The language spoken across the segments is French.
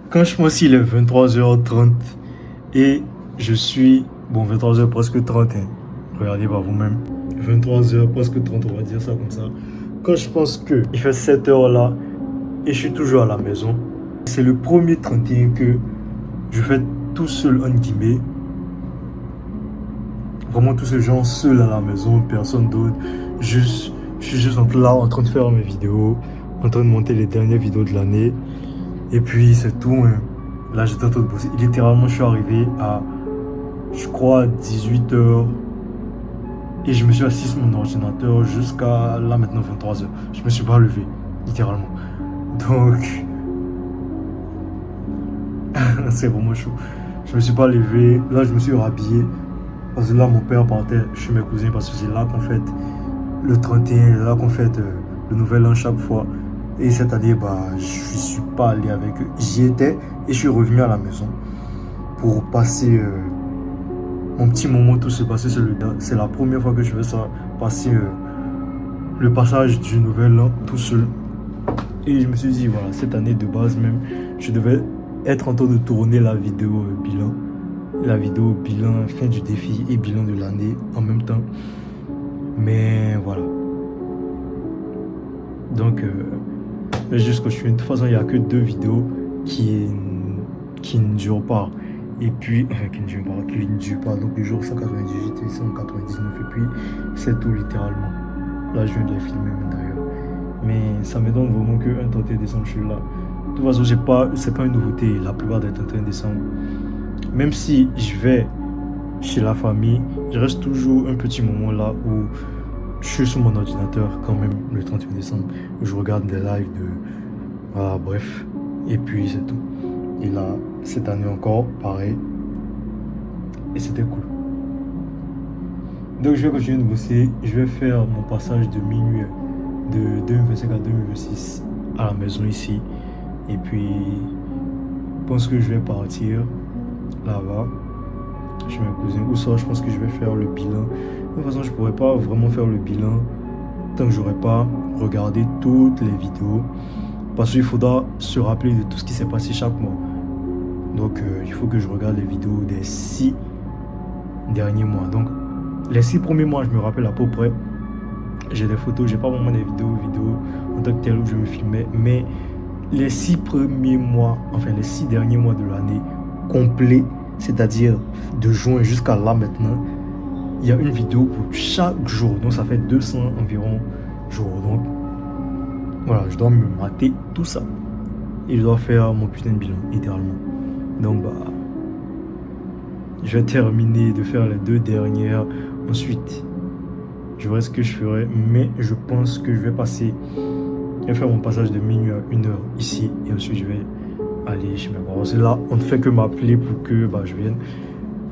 Quand je pense qu'il est 23h30 et je suis... Bon, 23h presque 30, hein. Regardez par vous-même. 23h presque 30, on va dire ça comme ça. Quand je pense qu'il fait 7h là et je suis toujours à la maison, c'est le premier 31 que je fais tout seul, en guillemets. Vraiment tout ce genre seul à la maison, personne d'autre. Juste, je suis juste là en train de faire mes vidéos, en train de monter les dernières vidéos de l'année. Et puis c'est tout, hein. Là j'étais en train de bosser. Littéralement je suis arrivé à, je crois, 18h. Et je me suis assis sur mon ordinateur jusqu'à là maintenant 23h. Je me suis pas levé, littéralement. Donc, c'est vraiment chaud. Je me suis pas levé. Là je me suis rhabillé. Parce que là mon père partait chez mes cousins parce que c'est là qu'on fête le 31, là qu'on fête le nouvel an chaque fois. Et cette année, je suis pas allé avec eux. J'y étais et je suis revenu à la maison pour passer mon petit moment. Tout s'est passé, c'est la première fois que je fais ça, passer le passage du nouvel an tout seul. Et je me suis dit, voilà, cette année de base même, je devais être en train de tourner la vidéo bilan. La vidéo bilan, fin du défi et bilan de l'année en même temps. Mais voilà. Donc, jusqu'au de toute façon, il n'y a que 2 vidéos qui ne durent pas. Et puis, enfin, qui ne durent pas. Donc, le jour 198 et 199. Et puis, c'est tout littéralement. Là, je viens de les filmer même d'ailleurs. Mais ça me donne vraiment que un 31 décembre, je suis là. De toute façon, c'est pas une nouveauté. La plupart des 31 décembre. Même si je vais chez la famille, je reste toujours un petit moment là où je suis sur mon ordinateur quand même le 31 décembre. Où je regarde des lives de... Voilà, bref. Et puis c'est tout. Et là, cette année encore, pareil. Et c'était cool. Donc je vais continuer de bosser. Je vais faire mon passage de minuit de 2025 à 2026 à la maison ici. Et puis, je pense que je vais partir là-bas chez mes cousins. Ou ça, je pense que je vais faire le bilan. De toute façon, je pourrais pas vraiment faire le bilan tant que j'aurais pas regardé toutes les vidéos. Parce qu'il faudra se rappeler de tout ce qui s'est passé chaque mois. Donc, il faut que je regarde les vidéos des 6 derniers mois. Donc, les 6 premiers mois, je me rappelle à peu près. J'ai des photos, j'ai pas vraiment des vidéos en tant que tel où je me filmais. Mais les 6 premiers mois, enfin les 6 derniers mois de l'année complets, c'est-à-dire de juin jusqu'à là maintenant, il y a une vidéo pour chaque jour. Donc, ça fait 200 environ jours. Donc, voilà, je dois me mater tout ça. Et je dois faire mon putain de bilan, littéralement. Donc, je vais terminer de faire les 2 dernières. Ensuite, je verrai ce que je ferai. Mais je pense que je vais faire mon passage de minuit à 1h ici. Et ensuite, je vais aller chez mes parents. C'est là, on ne fait que m'appeler pour que je vienne.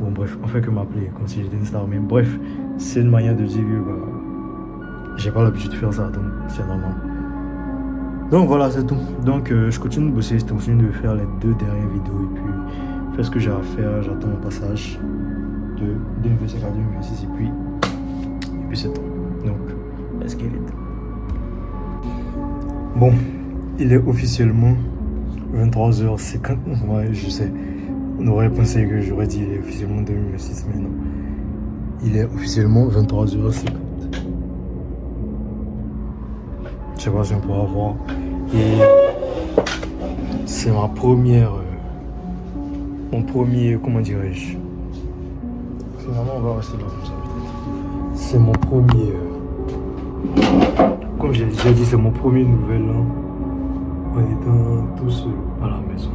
Bon, bref, on fait que m'appeler comme si j'étais une star. Mais bref, c'est une manière de dire que j'ai pas l'habitude de faire ça. Donc, c'est normal. Donc voilà, c'est tout. Donc je continue de bosser, je continue de faire les 2 dernières vidéos et puis faire ce que j'ai à faire. J'attends mon passage de 2025 à 2026 et puis c'est tout. Donc, let's get it. Bon, il est officiellement 23h50. Ouais, je sais. On aurait pensé que j'aurais dit il est officiellement 2026, mais non. Il est officiellement 23h50. Je sais pas si on pourra voir. Et c'est ma première... mon premier... Comment dirais-je? Finalement, on va rester là comme ça peut-être. C'est mon premier... comme j'ai déjà dit, c'est mon premier nouvel an en étant tout seul à la maison.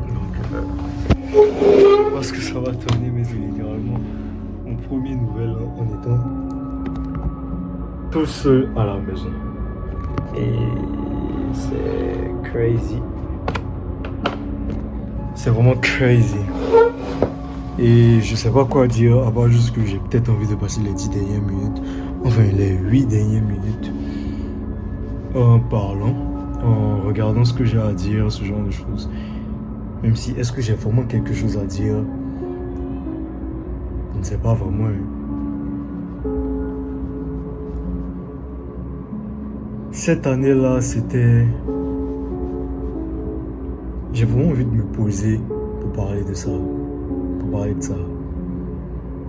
Donc, je pense que ça va tourner, mais c'est littéralement mon premier nouvel an en étant tout seul à la maison. Et c'est crazy. C'est vraiment crazy. Et je sais pas quoi dire, à part juste que j'ai peut-être envie de passer les 10 dernières minutes, enfin les 8 dernières minutes, en parlant, en regardant ce que j'ai à dire, ce genre de choses. Même si, est-ce que j'ai vraiment quelque chose à dire? Je ne sais pas vraiment. Cette année-là, c'était J'ai vraiment envie de me poser pour parler de ça. Pour parler de ça.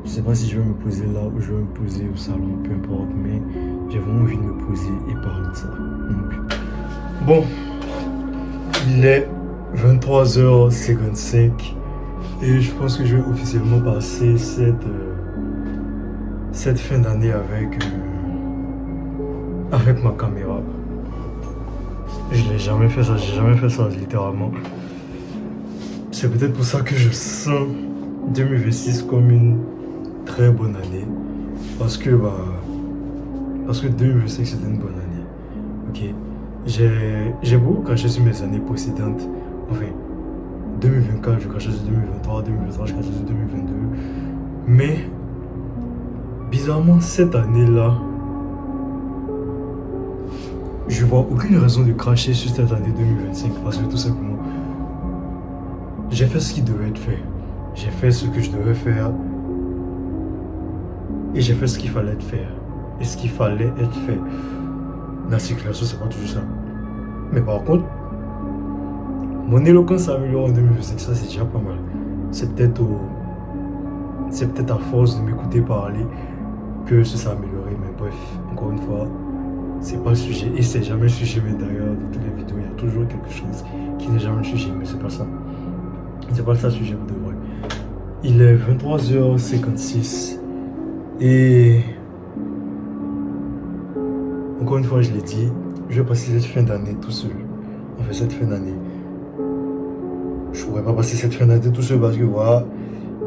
Je sais pas si je vais me poser là ou je vais me poser au salon, peu importe, mais j'ai vraiment envie de me poser et parler de ça. Donc, bon, il est 23h55 et je pense que je vais officiellement passer cette fin d'année avec ma caméra. Je n'ai jamais fait ça, j'ai jamais fait ça littéralement. C'est peut-être pour ça que je sens 2026 comme une très bonne année. Parce que 2025 c'était une bonne année. Ok. J'ai beaucoup craché sur mes années précédentes. Enfin, 2024, je crachais sur 2023, 2023, je crachais sur 2022. Mais, bizarrement, cette année-là, je vois aucune raison de cracher sur cette année 2025 parce que tout simplement, j'ai fait ce qui devait être fait. J'ai fait ce que je devais faire. Et j'ai fait ce qu'il fallait faire. Et ce qu'il fallait être fait. La circulation, c'est pas toujours ça. Mais par contre, mon éloquence s'est améliorée en 2025. Ça, c'est déjà pas mal. C'est peut-être à force de m'écouter parler que ça s'est amélioré. Mais bref, encore une fois, c'est pas le sujet. Et c'est jamais le sujet. Mais d'ailleurs, dans toutes les vidéos, il y a toujours quelque chose qui n'est jamais le sujet. Mais c'est pas ça. C'est pas ça le sujet, vous devrez. Il est 23h56. Et encore une fois, je l'ai dit, je vais passer cette fin d'année tout seul. Enfin, cette fin d'année. Je pourrais pas passer cette fin d'année tout seul parce que voilà,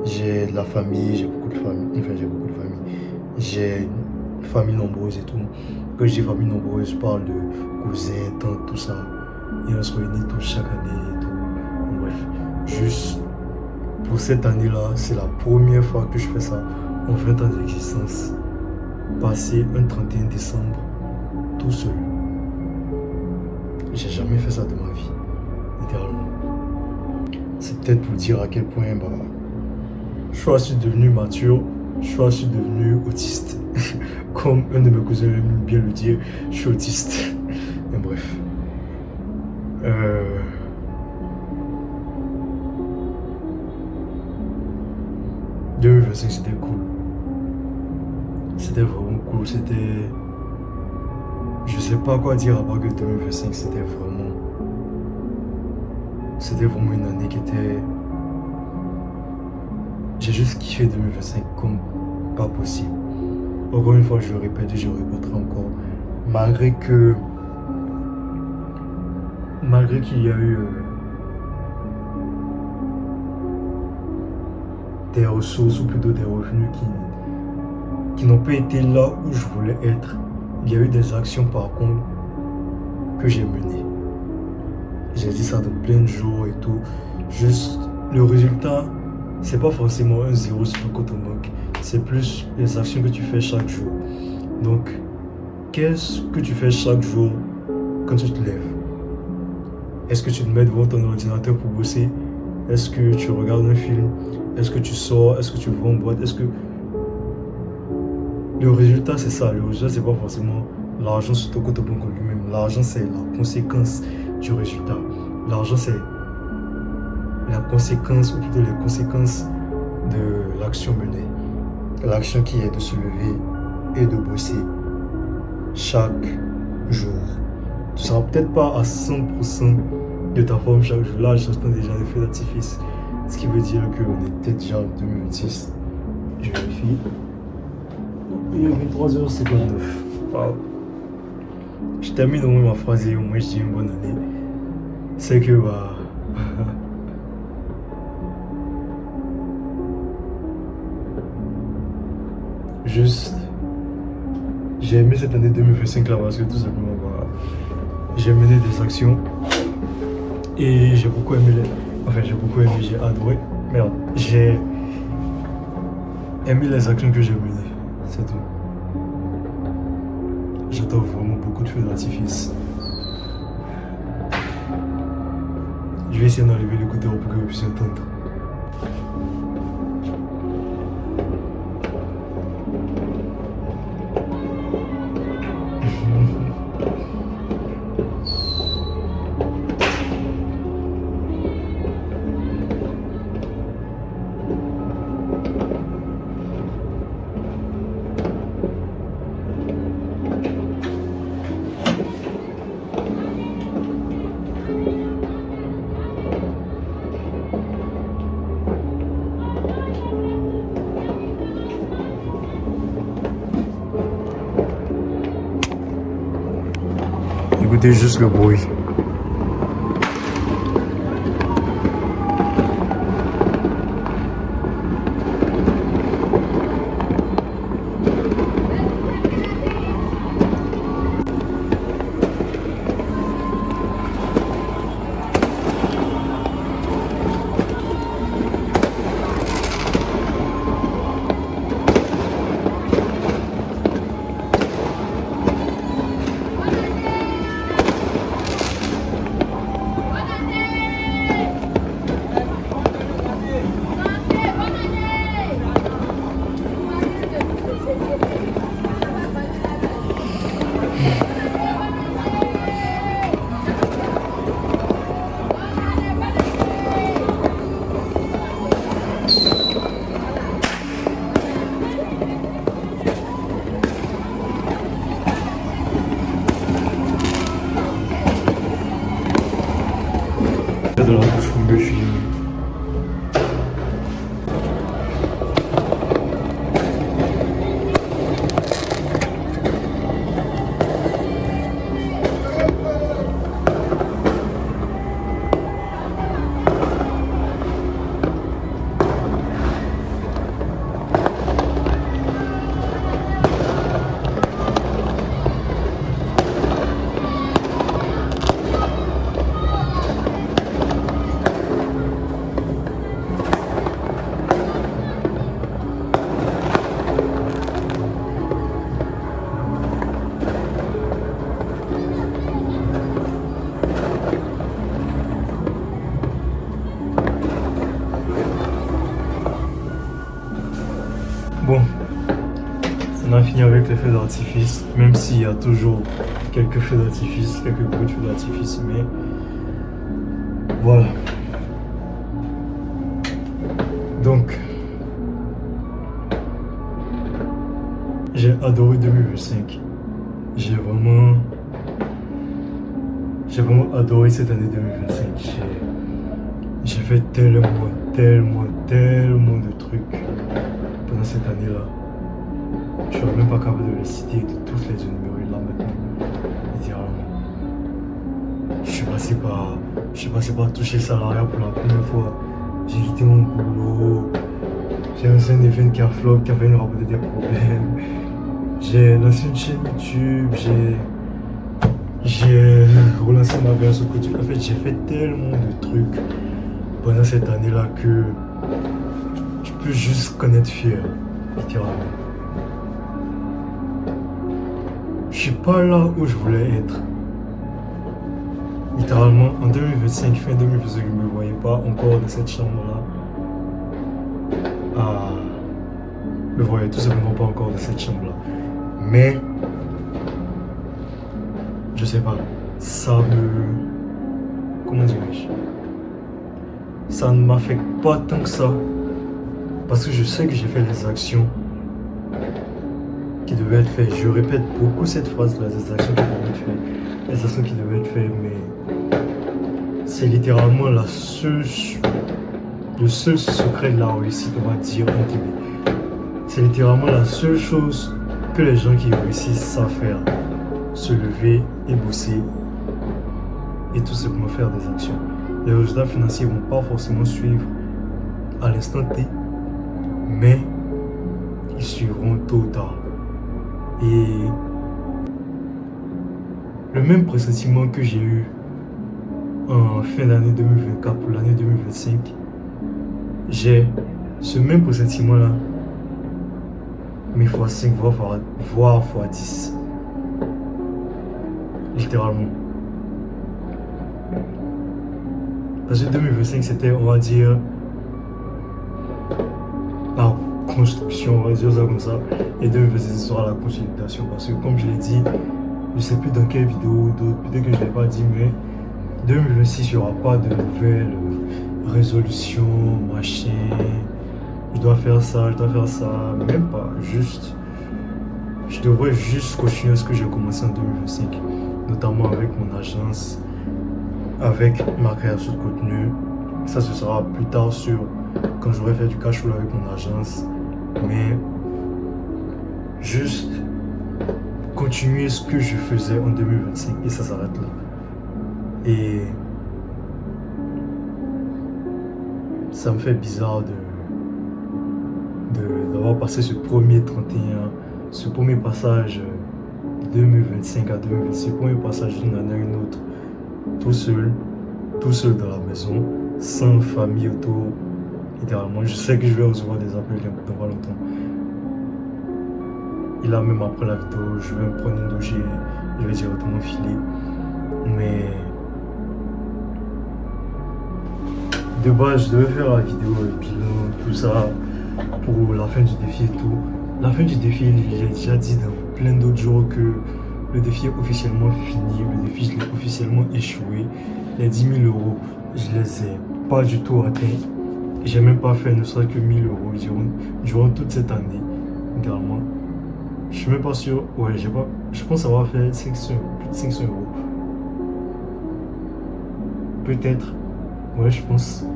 j'ai de la famille, j'ai beaucoup de famille. Enfin, j'ai beaucoup de famille. J'ai une famille nombreuse et tout. Quand je dis famille nombreuse, je parle de cousins, tantes, tout ça. Et on se réunit tous chaque année et tout. Donc, bref, juste pour cette année-là, c'est la première fois que je fais ça en 20 ans d'existence. Passer un 31 décembre tout seul. J'ai jamais fait ça de ma vie, littéralement. C'est peut-être pour dire à quel point je suis devenu mature, je suis devenu autiste. Comme un de mes cousins aime bien le dire, je suis autiste. Mais bref. 2025 c'était cool. C'était vraiment cool. Je sais pas quoi dire à part que 2025 c'était vraiment une année qui était. J'ai juste kiffé 2025 comme pas possible. Encore une fois, je le répète et je le répéterai encore. Malgré qu'il y a eu des ressources ou plutôt des revenus qui n'ont pas été là où je voulais être, il y a eu des actions par contre que j'ai menées. J'ai dit ça de plein de jours et tout. Juste le résultat, c'est pas forcément un zéro sur le compte en banque. C'est plus les actions que tu fais chaque jour. Donc, qu'est-ce que tu fais chaque jour quand tu te lèves? Est-ce que tu te mets devant ton ordinateur pour bosser? Est-ce que tu regardes un film? Est-ce que tu sors? Est-ce que tu vas en boîte? Le résultat, c'est ça. Le résultat, c'est pas forcément l'argent sur ton compte en banque lui-même. L'argent, c'est la conséquence du résultat. L'argent, c'est la conséquence, ou plutôt les conséquences de l'action menée. L'action qui est de se lever et de bosser chaque jour. Tu ne seras peut-être pas à 100% de ta forme chaque jour. Là, j'entends déjà des feux d'artifice. Ce qui veut dire qu'on est peut-être déjà en 2026. Je vérifie. Il est 23h59. Wow. Je termine au moins ma phrase et au moins je dis une bonne année. C'est que juste j'ai aimé cette année 2025 là parce que tout simplement j'ai mené des actions et j'ai beaucoup aimé j'ai adoré, merde, j'ai aimé les actions que j'ai menées, c'est tout. J'entends vraiment beaucoup de feux d'artifice. Je vais essayer d'enlever l'écouteur pour que vous puissiez entendre. écoutez juste le bruit. De la bouche me filme. Bon, on a fini avec les feux d'artifice, même s'il y a toujours quelques feux d'artifice, quelques bruits de feux d'artifice, mais voilà. Donc, j'ai adoré 2025. J'ai vraiment adoré cette année 2025. J'ai fait tellement de trucs pendant cette année-là. Je serais même pas capable de les citer, de tous les énumérer là maintenant, littéralement. Je suis passé par toucher le salariat pour la première fois. J'ai quitté mon boulot. J'ai lancé un event qui a flop, qui a fait une rapporter des problèmes. J'ai lancé une chaîne YouTube, j'ai relancé ma vie sur côté. En fait, j'ai fait tellement de trucs pendant cette année-là que je peux juste connaître fier, littéralement. Je suis pas là où je voulais être. Littéralement, en 2025, fin 2025, je ne me voyais pas encore dans cette chambre-là. Je me voyais tout simplement pas encore dans cette chambre-là. Mais, je sais pas, comment dirais-je? Ça ne m'affecte pas tant que ça. Parce que je sais que j'ai fait les actions qui devaient être faites. Je répète beaucoup cette phrase-là, les actions qui devaient être faites. Les actions qui devaient être faites, mais c'est littéralement le seul secret de la réussite, on va dire. C'est littéralement la seule chose que les gens qui réussissent savent faire. Se lever et bosser et tout simplement faire des actions. Les résultats financiers ne vont pas forcément suivre à l'instant T, mais ils suivront tôt ou tard. Et le même pressentiment que j'ai eu en fin d'année 2024 pour l'année 2025, j'ai ce même pressentiment-là, mais x5, voire x10. Littéralement. Parce que 2025, c'était, on va dire, la construction, on va dire ça comme ça. Et 2026, ce sera la consolidation. Parce que, comme je l'ai dit, je ne sais plus dans quelle vidéo, peut-être que je ne l'ai pas dit, mais 2026, il n'y aura pas de nouvelles résolutions, machin. Je dois faire ça, même pas, juste. Je devrais juste continuer ce que j'ai commencé en 2025, notamment avec mon agence, avec ma création de contenu. Ça, ce sera plus tard quand j'aurai fait du cash flow avec mon agence. Mais juste continuer ce que je faisais en 2025 et ça s'arrête là. Et ça me fait bizarre d'avoir passé ce premier 31, ce premier passage 2025 à 2026, ce premier passage d'une année à une autre, tout seul dans la maison, sans famille autour, littéralement. Je sais que je vais recevoir des appels dans pas longtemps. Et là, même après la vidéo, je vais me prendre une douche et je vais directement filer. Mais de base, je devais faire la vidéo, le bilan, tout ça, pour la fin du défi et tout. La fin du défi, j'ai déjà dit dans plein d'autres jours que le défi est officiellement fini, le défi, je l'ai officiellement échoué. Les 10 000 euros, je les ai pas du tout atteints. J'ai même pas fait ne serait-ce que 1 000 euros durant toute cette année, également. Je suis même pas sûr, ouais, je pense avoir fait plus de 500 euros. Peut-être, ouais, je pense.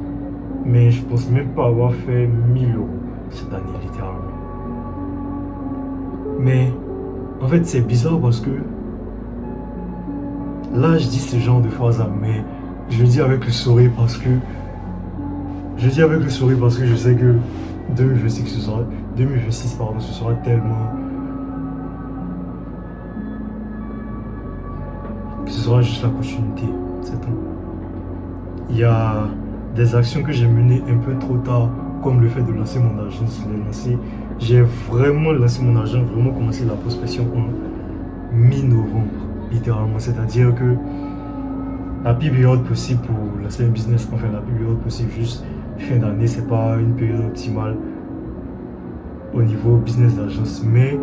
Mais je pense même pas avoir fait 1 000 euros cette année, littéralement. Mais, en fait, c'est bizarre parce que là, je dis ce genre de phrases, mais je le dis avec le sourire parce que je sais que 2026, ce sera tellement. Ce sera juste la continuité, c'est tout. Il y a des actions que j'ai menées un peu trop tard, comme le fait de lancer mon agence. J'ai vraiment lancé mon agence, vraiment commencé la prospection en mi-novembre, littéralement. C'est-à-dire que la pire période possible pour lancer un business, enfin la pire période possible, juste fin d'année, c'est pas une période optimale au niveau business d'agence, mais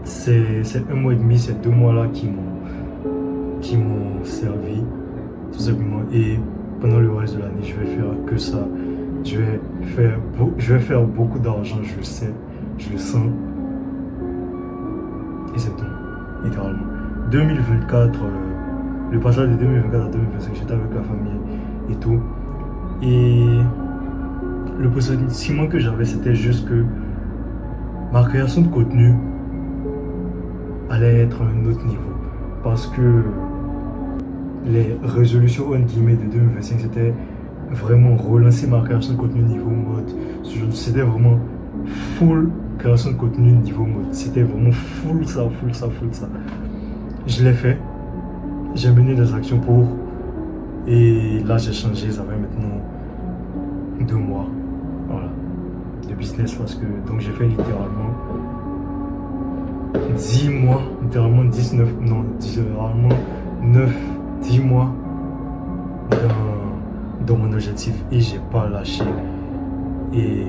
c'est 1 mois et demi, ces 2 mois-là qui m'ont servi, tout simplement. Et pendant le reste de l'année, je vais faire que ça. Je vais faire beaucoup d'argent, je le sais, je le sens. Et c'est tout, littéralement. 2024, le passage de 2024 à 2025, j'étais avec la famille et tout. Et le positionnement que j'avais, c'était juste que ma création de contenu allait être à un autre niveau. Parce que les résolutions en guillemets de 2025, c'était vraiment relancer ma création de contenu niveau mode. C'était vraiment full création de contenu niveau mode. C'était vraiment full ça. Je l'ai fait. J'ai mené des actions pour. Et là, j'ai changé. Ça fait maintenant 2 mois. Voilà. De business parce que. Donc, j'ai fait littéralement 10 mois. Littéralement 19. Non, littéralement 10 mois dans mon objectif. Et j'ai pas lâché. Et.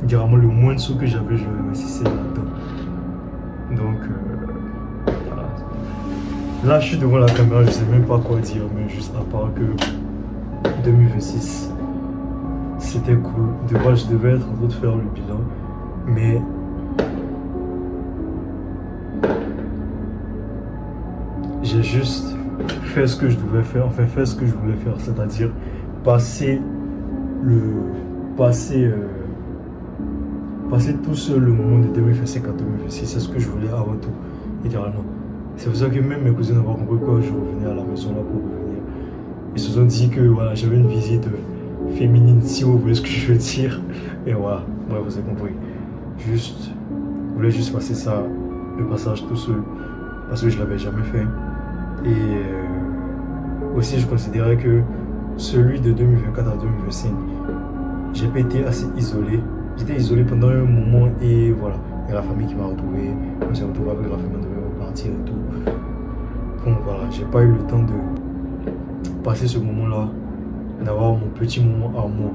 Littéralement, le moins de sous que j'avais, je l'investissais là-dedans. Donc. Voilà. Là, je suis devant la caméra, je sais même pas quoi dire, mais juste à part que 2026, c'était cool. De base, je devais être en train de faire le bilan, mais j'ai juste fait ce que je devais faire, enfin fait ce que je voulais faire, c'est-à-dire passer tout seul le moment de 2025 à 2026, c'est ce que je voulais avant tout, littéralement. C'est pour ça que même mes cousins n'ont pas compris pourquoi je revenais à la maison là pour revenir. Ils se sont dit que voilà, j'avais une visite féminine, si vous voyez ce que je veux dire. Et voilà, ouais, vous avez compris. Juste, je voulais juste passer ça, le passage tout seul, parce que je l'avais jamais fait. Et aussi, je considérais que celui de 2024 à 2025, j'ai pas été assez isolé. J'étais isolé pendant un moment et voilà, il y a la famille qui m'a retrouvé. On s'est retrouvé avec la famille, on devait repartir et tout. Donc voilà, j'ai pas eu le temps de passer ce moment-là, d'avoir mon petit moment à moi,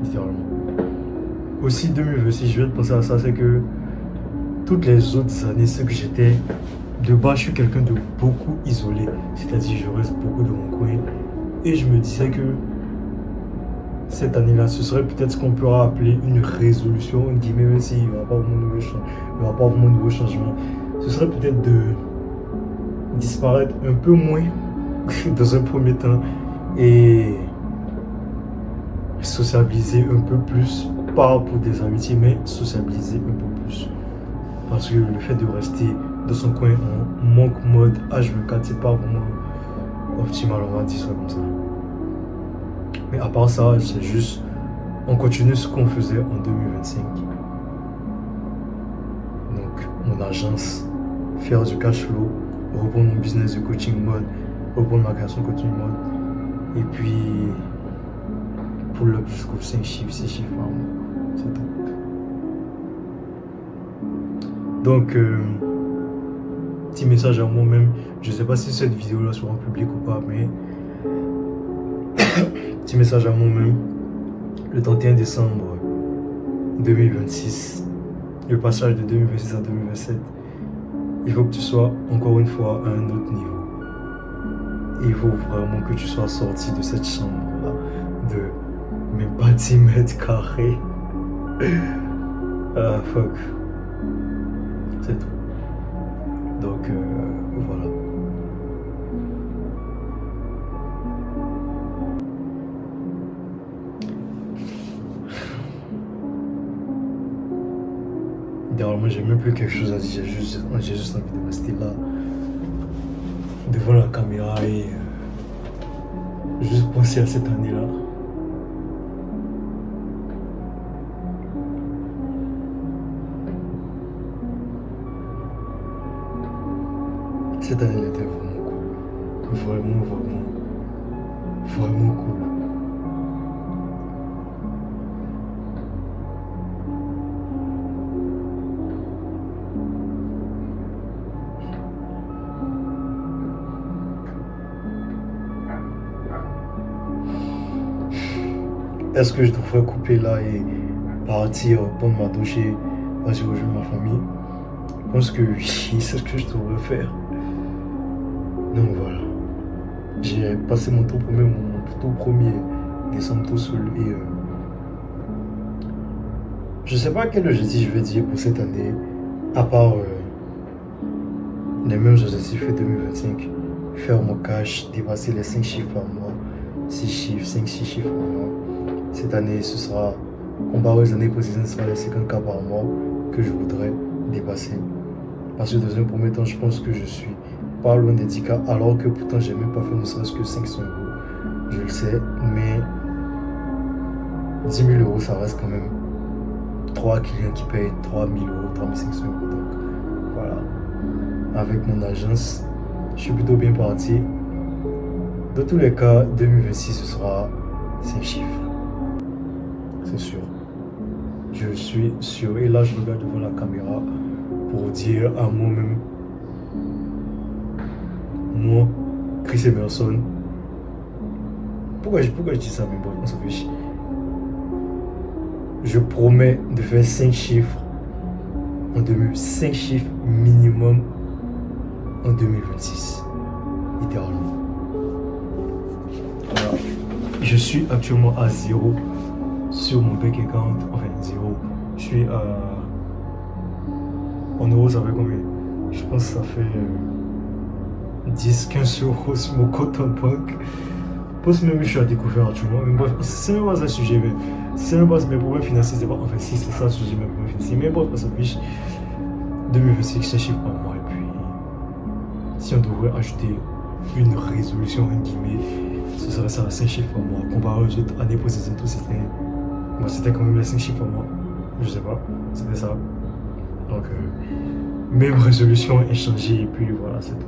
littéralement. Aussi 2026, je vais penser à ça, c'est que toutes les autres années, c'est que j'étais de base, je suis quelqu'un de beaucoup isolé, c'est-à-dire je reste beaucoup dans mon coin. Et je me disais que cette année-là, ce serait peut-être ce qu'on pourra appeler une résolution, même s'il n'y aura pas vraiment de nouveau changement. Ce serait peut-être de disparaître un peu moins dans un premier temps et sociabiliser un peu plus, pas pour des amitiés, mais sociabiliser un peu plus. plus. Parce que le fait de rester dans son coin en monk mode H24, c'est pas vraiment optimal, on va dire ça comme ça. Mais à part ça, c'est juste, on continue ce qu'on faisait en 2025. Donc, mon agence, faire du cash flow, reprendre mon business de coaching mode, reprendre ma création de coaching mode, et puis pull up jusqu'aux 5 chiffres, 6 chiffres par mois. C'est tout. Donc, petit message à moi-même. Je sais pas si cette vidéo-là sera en public ou pas, mais petit message à moi-même. Le 31 décembre 2026, le passage de 2026 à 2027, il faut que tu sois encore une fois à un autre niveau. Et il faut vraiment que tu sois sorti de cette chambre-là de même pas 10 mètres carrés. Ah, fuck. C'est tout. Donc, voilà. Derrière moi, j'ai même plus quelque chose à dire. J'ai juste envie de rester là, devant la caméra et juste penser à cette année-là. Cette année elle était vraiment cool. Vraiment cool. Est-ce que je devrais couper là et partir, prendre ma douche et passer rejoindre ma famille? Je pense que oui, c'est ce que je devrais faire. Donc voilà. J'ai passé mon tout premier décembre tout seul et je sais pas quel objectif je vais dire pour cette année, à part les mêmes objectifs que 2025. Faire mon cash, dépasser les 5 chiffres par mois, 6 chiffres, 5-6 chiffres par mois. Cette année, ce sera, comparé aux années précédentes, ce sera les 50K par mois que je voudrais dépasser. Parce que dans un premier temps, je pense que je suis pas loin des 10K, alors que pourtant, j'ai même pas fait ne serait-ce que 500 euros. Je le sais, mais 10 000 euros, ça reste quand même 3 clients qui payent 3 000 euros, 3 500 euros. Donc voilà. Avec mon agence, je suis plutôt bien parti. Dans tous les cas, 2026, ce sera 5 chiffres. C'est sûr. Je suis sûr. Et là, je regarde devant la caméra pour dire à moi-même, moi, Chris Emerson, pourquoi je dis ça, mais bon, on s'en fiche. Je promets de faire 5 chiffres en 5 chiffres minimum en 2026. Littéralement. Voilà. Je suis actuellement à 0 sur mon bank account. Enfin, 0. Je suis à... En euros, ça fait combien? Je pense que ça fait 10-15 euros sur mon compte en banque. Je pense même que je suis à découvert actuellement. Mais bref, c'est même pas ça le sujet. C'est même pas mes problèmes financiers. C'est pas... Enfin, si c'est ça le sujet, mes problèmes financiers. Mais bref, ça fiche 2026, c'est un chiffre par mois. Et puis, si on devrait ajouter une résolution, en guillemets, ce serait ça, 5 chiffres par mois. Comparé aux autres années précédentes, c'était quand même les 5 chiffres par mois. Je sais pas, c'était ça. Donc, même résolution échangée, et puis voilà, c'est tout.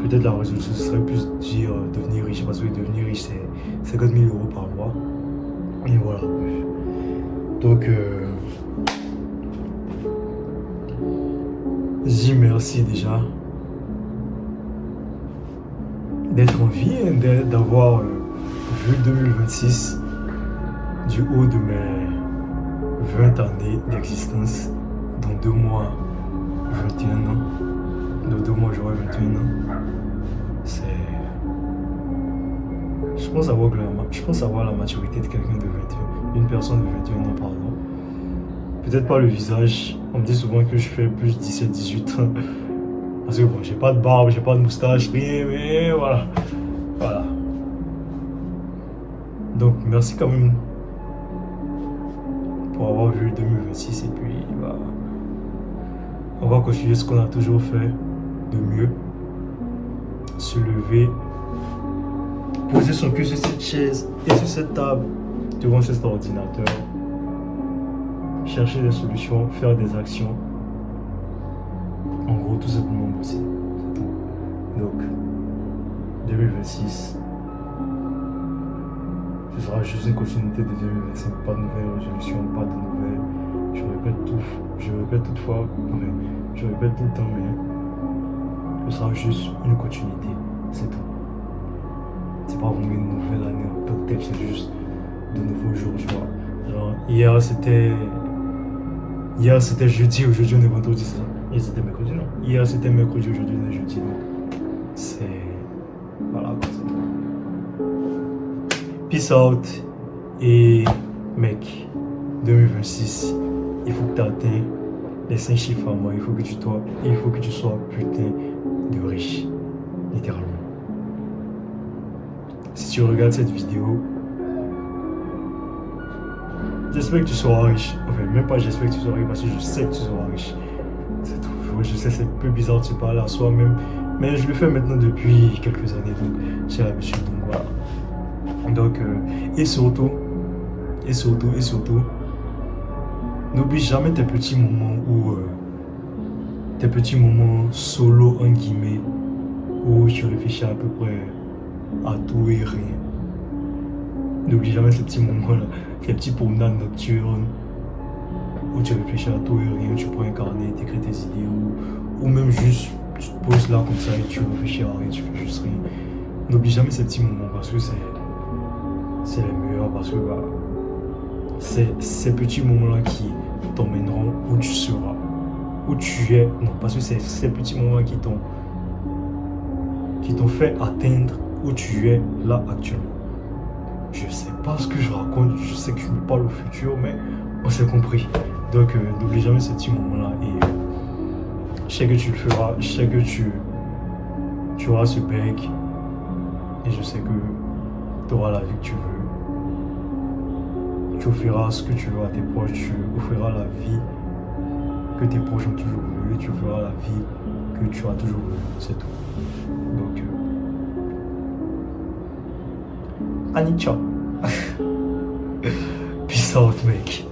Peut-être la résolution, ce serait plus dire devenir riche, parce que devenir riche, c'est 50 000 euros par mois. Et voilà. Donc, je dis merci déjà d'être en vie, d'avoir vu 2026 du haut de mes 20 années d'existence. Dans 2 mois, 21 ans. Dans 2 mois, j'aurai 21 ans. Je pense avoir la maturité de quelqu'un de 21, une personne de 21 ans, pardon. Peut-être pas le visage. On me dit souvent que je fais plus 17-18 ans. Parce que bon, j'ai pas de barbe, j'ai pas de moustache, rien, mais voilà. Voilà. Donc merci quand même pour avoir vu 2026 et puis bah, on va continuer ce qu'on a toujours fait de mieux. Se lever, poser son cul sur cette chaise et sur cette table devant cet ordinateur, chercher des solutions, faire des actions. En gros, tout simplement bosser. C'est tout. Donc, 2026, ce sera juste une continuité de 2025. Pas de nouvelles résolutions, pas de nouvelles. Je répète toutefois, je répète tout le temps, mais ce sera juste une continuité. C'est tout. C'est pas vraiment une nouvelle année en tant que telle, c'est juste de nouveaux jours, tu vois. Genre, hier c'était jeudi, aujourd'hui on est vendredi, c'est ça. Hier c'était mercredi, non. Hier c'était mercredi, aujourd'hui on est jeudi, non. C'est. Voilà, quoi, c'est tout. Peace out. Et mec, 2026, il faut que tu atteignes les 5 chiffres à moi. Il faut que tu sois putain de riche. Littéralement. Si tu regardes cette vidéo, j'espère que tu seras riche. Enfin, même pas j'espère que tu seras riche parce que je sais que tu seras riche. C'est tout. Je sais, c'est un peu bizarre de se parler à soi-même. Mais je le fais maintenant depuis quelques années, donc j'ai l'habitude. Donc voilà. Donc, et surtout, n'oublie jamais tes petits moments tes petits moments solo, en guillemets, où tu réfléchis à peu près à tout et rien. N'oublie jamais ces petits moments-là, ces petits promenades nocturnes où tu réfléchis à tout et rien, tu prends un carnet, t'écris tes idées ou même juste tu te poses là comme ça et tu réfléchis à rien, tu fais juste rien. N'oublie jamais ces petits moments parce que c'est les meilleurs, parce que bah, c'est ces petits moments-là qui t'emmèneront où tu seras, où tu es. Non, parce que c'est ces petits moments-là qui t'ont fait atteindre où tu es là actuellement. Je sais pas ce que je raconte, je sais que je me parle au futur, mais on s'est compris. Donc n'oublie jamais ces petits moments-là et je sais que tu le feras, je sais que tu auras ce bec et je sais que tu auras la vie que tu veux. Tu offriras ce que tu veux à tes proches, tu offriras la vie que tes proches ont toujours voulu et tu feras la vie que tu as toujours voulu, c'est tout. Donc, Anita. Peace out, mec.